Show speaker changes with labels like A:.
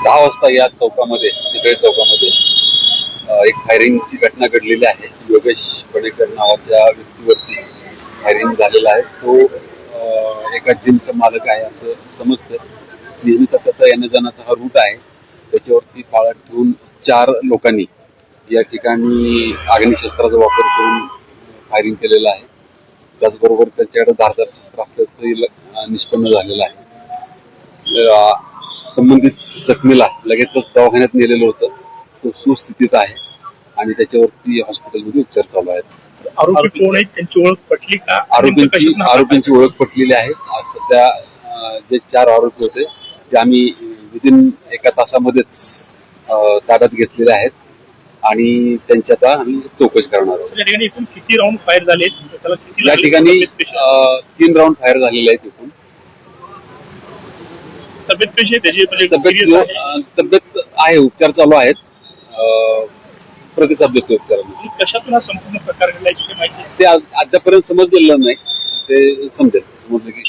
A: 10 वाजता या चौकामध्ये चितळे चौकामध्ये एक फायरिंगची घटना घडलेली आहे. योगेश पणेकर नावाच्या व्यक्तीवरती फायरिंग झालेला आहे. तो एका जिमचा मालक आहे असं समजतं. नेहमीचा त्याचा येण्या जाण्याचा हा रूट आहे. त्याच्यावरती पाळत ठेवून 4 लोकांनी या ठिकाणी अग्निशस्त्राचा वापर करून फायरिंग केलेलं आहे. त्याचबरोबर त्यांच्याकडे धारदार शस्त्र असल्याचं निष्पन्न झालेलं आहे. संबंधित जखमीला लगेचच दवाखान्यात नेलेलं होतं. तो सुस्थितीत आहे आणि त्याच्यावरती हॉस्पिटलमध्ये उपचार चालू आहेत.
B: आरोपी कोण आहेत, त्यांची ओळख पटली का?
A: आरोपींची ओळख पटलेली आहे. सध्या जे 4 आरोपी होते ते आम्ही विदिन एका तासामध्येच ताब्यात घेतलेले आहेत आणि त्यांची आता आम्ही चौकशी करणार आहोत.
B: या ठिकाणी एकूण किती राऊंड फायर झाले?
A: या ठिकाणी 3 राऊंड फायर झालेले आहेत. एकूण
B: तब्येत कशी आहे त्याची?
A: तब्येत आहे, उपचार चालू आहेत. प्रतिसाद देतो उपचारांना.
B: कशातून हा संपूर्ण प्रकार घडला याची माहिती
A: ते अद्यापर्यंत समजलेलं नाही. ते समजेल, समजलं की